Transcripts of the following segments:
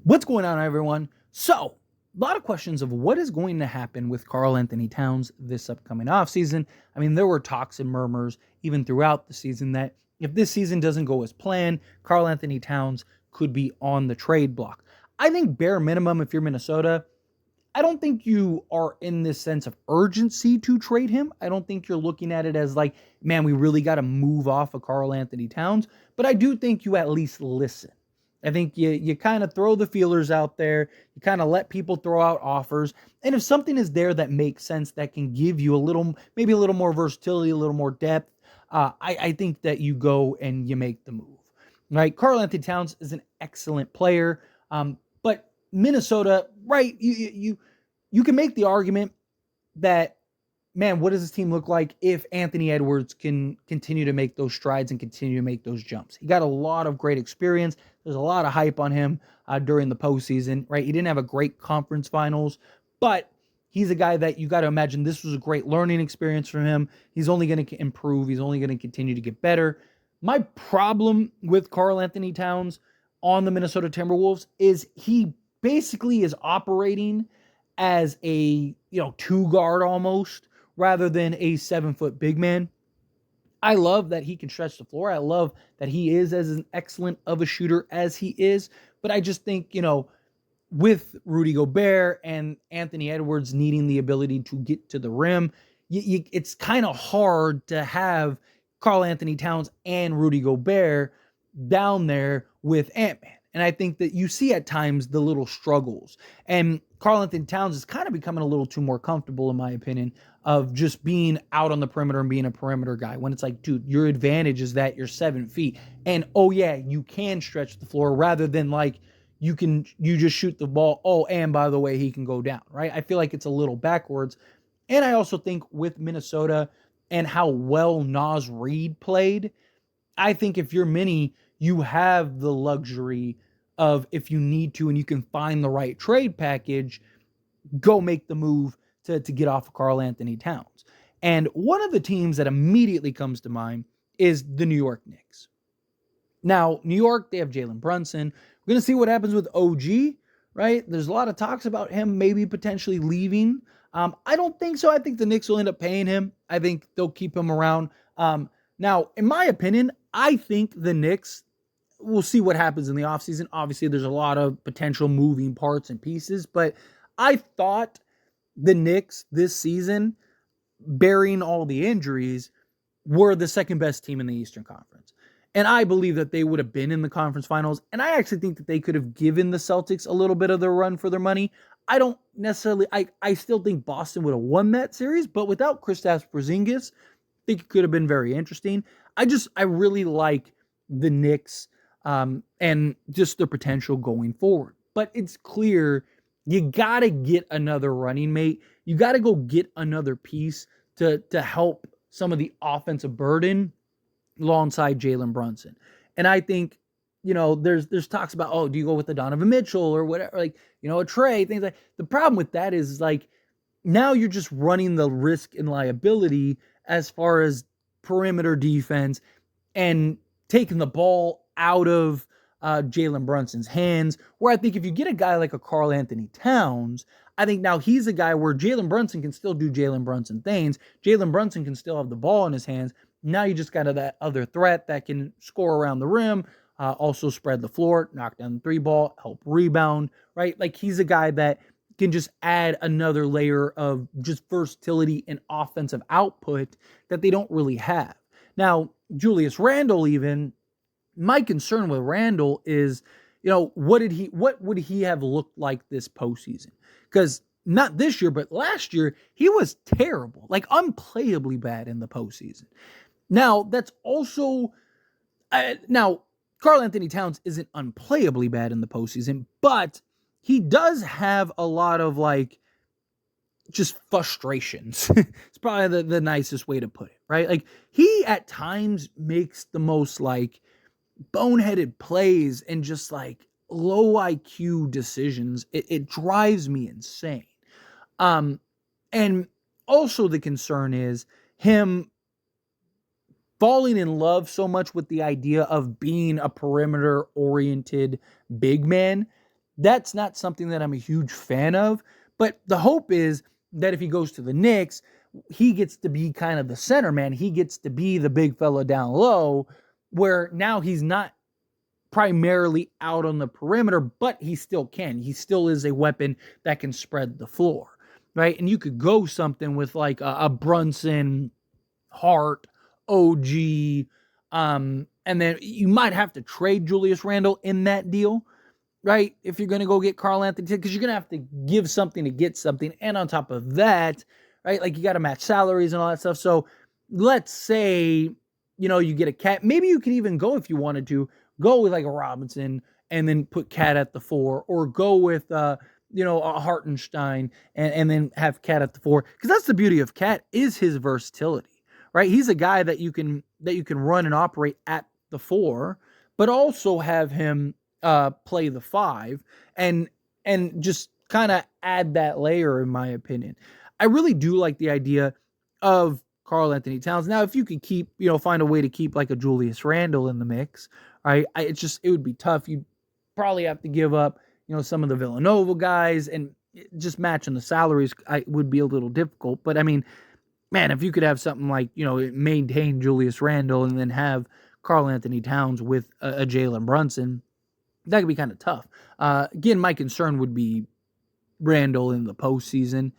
What's going on, everyone? So, a lot of questions of what is going to happen with Karl Anthony Towns this upcoming offseason. I mean, there were talks and murmurs even throughout the season that if this season doesn't go as planned, Karl Anthony Towns could be on the trade block. I think bare minimum, if you're Minnesota, I don't think you are in this sense of urgency to trade him. I don't think you're looking at it as like, man, we really got to move off of Karl Anthony Towns. But I do think you at least listen. I think you kind of throw the feelers out there. You kind of let people throw out offers. And if something is there that makes sense, that can give you a little, maybe a little more versatility, a little more depth, I think that you go and you make the move. Right? Karl Anthony Towns is an excellent player. But Minnesota, right? You can make the argument that, man, what does this team look like if Anthony Edwards can continue to make those strides and continue to make those jumps? He got a lot of great experience. There's a lot of hype on him during the postseason, right? He didn't have a great conference finals, but he's a guy that you got to imagine this was a great learning experience for him. He's only going to improve. He's only going to continue to get better. My problem with Karl Anthony Towns on the Minnesota Timberwolves is he basically is operating as a two guard almost rather than a 7-foot big man. I love that he can stretch the floor. I love that he is as an excellent of a shooter as he is. But I just think, with Rudy Gobert and Anthony Edwards needing the ability to get to the rim, it's kind of hard to have Karl Anthony Towns and Rudy Gobert down there with Ant-Man. And I think that you see at times the little struggles. And Karl Anthony Towns is kind of becoming a little too more comfortable, in my opinion, of just being out on the perimeter and being a perimeter guy. When it's like, dude, your advantage is that you're 7 feet. And, oh, yeah, you can stretch the floor rather than like you just shoot the ball. Oh, and by the way, he can go down, right? I feel like it's a little backwards. And I also think with Minnesota and how well Naz Reid played, I think if you're Minnie, you have the luxury of, if you need to and you can find the right trade package, go make the move to get off of Karl Anthony Towns. And one of the teams that immediately comes to mind is the New York Knicks. Now, New York, they have Jalen Brunson. We're going to see what happens with OG, right? There's a lot of talks about him maybe potentially leaving. I don't think so. I think the Knicks will end up paying him. I think they'll keep him around. Now, in my opinion, I think the Knicks, we'll see what happens in the offseason. Obviously, there's a lot of potential moving parts and pieces, but I thought the Knicks this season, bearing all the injuries, were the second best team in the Eastern Conference. And I believe that they would have been in the conference finals. And I actually think that they could have given the Celtics a little bit of their run for their money. I don't necessarily, I still think Boston would have won that series, but without Kristaps Porzingis, I think it could have been very interesting. I really like the Knicks and just their potential going forward. But it's clear you got to get another running mate. You got to go get another piece to help some of the offensive burden alongside Jalen Brunson. And I think, there's talks about, oh, do you go with the Donovan Mitchell or whatever, like, a Trey, things like. The problem with that is like, now you're just running the risk and liability as far as perimeter defense and taking the ball out of Jalen Brunson's hands. Where I think if you get a guy like a Karl Anthony Towns, I think now he's a guy where Jalen Brunson can still do Jalen Brunson things. Jalen Brunson can still have the ball in his hands. Now you just got that other threat that can score around the rim, also spread the floor, knock down the three ball, help rebound, right? Like he's a guy that can just add another layer of just versatility and offensive output that they don't really have. Now, Julius Randle, even, my concern with Randle is, what would he have looked like this postseason? Because not this year, but last year, he was terrible, like unplayably bad in the postseason. Now, that's also, now, Karl Anthony Towns isn't unplayably bad in the postseason, but he does have a lot of like just frustrations. It's probably the nicest way to put it, right? Like he at times makes the most like boneheaded plays and just like low IQ decisions. It drives me insane. And also the concern is him falling in love so much with the idea of being a perimeter oriented big man That's not something that I'm a huge fan of. But the hope is that if he goes to the Knicks, he gets to be kind of the center man. He gets to be the big fella down low, where now he's not primarily out on the perimeter, but he still can. He still is a weapon that can spread the floor, right? And you could go something with like a Brunson, Hart, OG, and then you might have to trade Julius Randle in that deal, right? If you're going to go get Karl Anthony, because you're going to have to give something to get something. And on top of that, right, like you got to match salaries and all that stuff. So let's say, you get a Cat. Maybe you could even go, if you wanted to, go with like a Robinson and then put Cat at the 4, or go with, a Hartenstein and then have Cat at the 4. Because that's the beauty of Cat, is his versatility, right? He's a guy that you can run and operate at the 4, but also have him play the 5 and just kind of add that layer, in my opinion. I really do like the idea of Karl Anthony Towns. Now, if you could find a way to keep like a Julius Randle in the mix, right? It would be tough. You'd probably have to give up, some of the Villanova guys, and just matching the salaries would be a little difficult. But I mean, man, if you could have something like, maintain Julius Randle and then have Karl Anthony Towns with a Jalen Brunson, that could be kind of tough. Again, my concern would be Randle in the postseason.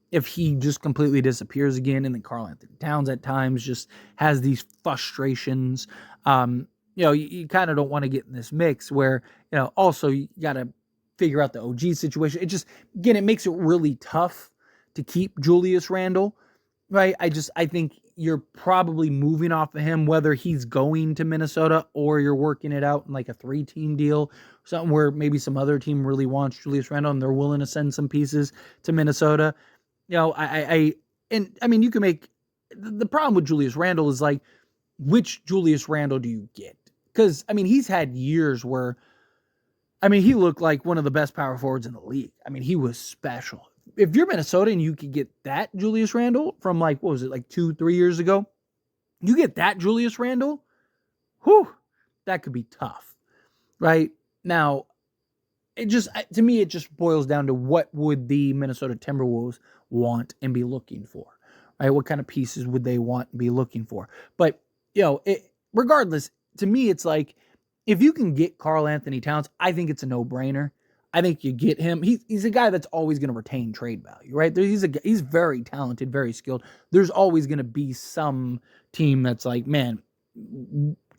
If he just completely disappears again, and then Karl Anthony Towns at times just has these frustrations, you kind of don't want to get in this mix where, also you got to figure out the OG situation. It makes it really tough to keep Julius Randle, right? I think you're probably moving off of him, whether he's going to Minnesota or you're working it out in like a 3-team deal, something where maybe some other team really wants Julius Randle and they're willing to send some pieces to Minnesota. You can make the problem with Julius Randle is like, which Julius Randle do you get? Because, he's had years where, he looked like one of the best power forwards in the league. He was special. If you're Minnesota and you could get that Julius Randle from like, what was it, like 2-3 years ago? You get that Julius Randle, that could be tough, right? Now, to me, it just boils down to what would the Minnesota Timberwolves want and be looking for, right? What kind of pieces would they want and be looking for? But, regardless, to me, it's like, if you can get Karl Anthony Towns, I think it's a no-brainer. I think you get him. He's a guy that's always going to retain trade value, right? He's very talented, very skilled. There's always going to be some team that's like, man,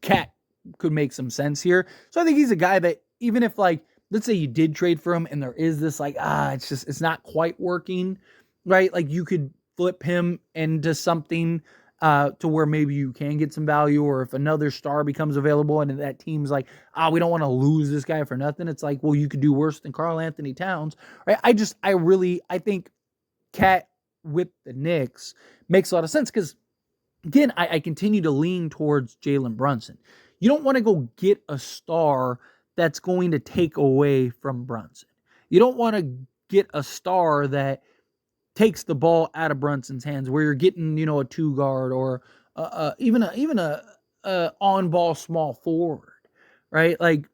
Cat could make some sense here. So I think he's a guy that, even if, like, let's say you did trade for him and there is this like, it's not quite working, right? Like, you could flip him into something to where maybe you can get some value, or if another star becomes available and that team's like, we don't want to lose this guy for nothing. It's like, well, you could do worse than Karl Anthony Towns, right? I think Cat with the Knicks makes a lot of sense, because again, I continue to lean towards Jalen Brunson. You don't want to go get a star that's going to take away from Brunson. You don't want to get a star that takes the ball out of Brunson's hands, where you're getting, a 2 guard or even a on-ball small forward, right? Like,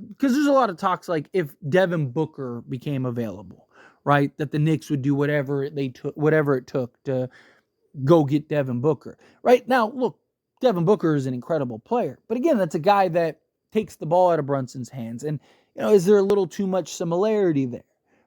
because there's a lot of talks like, if Devin Booker became available, right, that the Knicks would do whatever it took to go get Devin Booker. Right now, look, Devin Booker is an incredible player, but again, that's a guy that takes the ball out of Brunson's hands, and is there a little too much similarity there?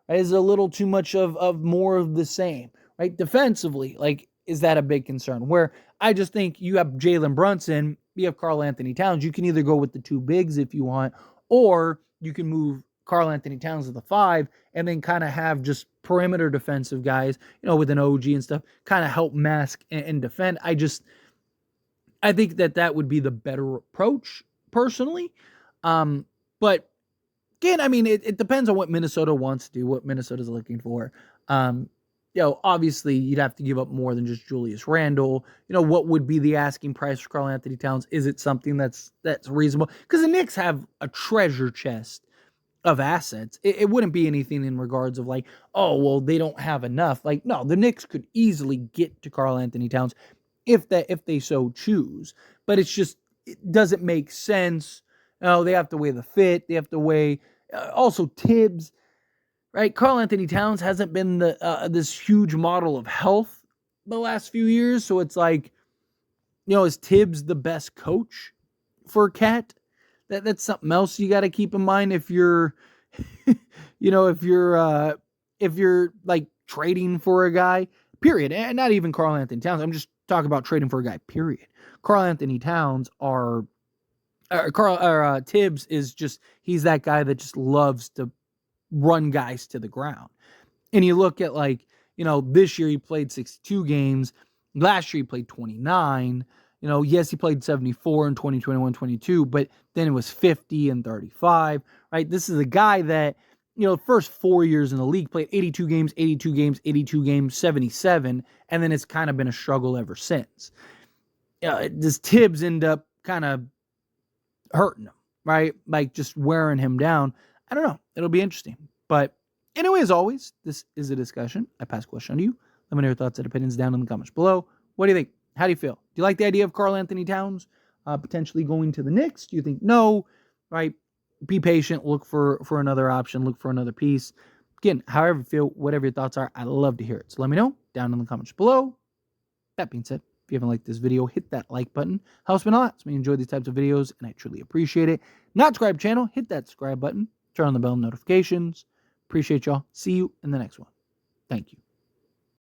Right? Is a little too much of more of the same, right? Defensively, like, is that a big concern? Where I just think you have Jalen Brunson, you have Karl Anthony Towns. You can either go with the 2 bigs if you want, or you can move Karl Anthony Towns to the 5 and then kind of have just perimeter defensive guys, with an OG and stuff, kind of help mask and defend. I think that would be the better approach personally. But again, it depends on what Minnesota wants to do, what Minnesota's looking for. Obviously you'd have to give up more than just Julius Randle. What would be the asking price for Karl Anthony Towns? Is it something that's reasonable? Because the Knicks have a treasure chest of assets. It wouldn't be anything in regards of like, oh, well, they don't have enough. Like, no, the Knicks could easily get to Karl Anthony Towns if they so choose. But it doesn't make sense. They have to weigh the fit. They have to weigh Also, Tibbs, right? Karl Anthony Towns hasn't been this huge model of health the last few years. So it's like, is Tibbs the best coach for Cat? That's something else you got to keep in mind if you're, if you're like trading for a guy, period. And not even Karl Anthony Towns. I'm just talking about trading for a guy, period. Karl Anthony Towns Tibbs is just, he's that guy that just loves to run guys to the ground. And you look at this year he played 62 games. Last year he played 29. Yes, he played 74 in 2021-22, but then it was 50 and 35, right? This is a guy that, the first 4 years in the league played 82 games, 82 games, 82 games, 77, and then it's kind of been a struggle ever since. Does Tibbs end up kind of hurting him, right? Like just wearing him down? I don't know. It'll be interesting. But anyway, as always, this is a discussion. I pass the question on to you. Let me know your thoughts and opinions down in the comments below. What do you think? How do you feel? Do you like the idea of Karl Anthony Towns potentially going to the Knicks? Do you think no? Right? Be patient. Look for another option. Look for another piece. Again, however you feel, whatever your thoughts are, I'd love to hear it. So let me know down in the comments below. That being said, if you haven't liked this video, hit that like button. Helps me a lot. So we enjoy these types of videos, and I truly appreciate it. Not subscribe channel, hit that subscribe button. Turn on the bell notifications. Appreciate y'all. See you in the next one. Thank you.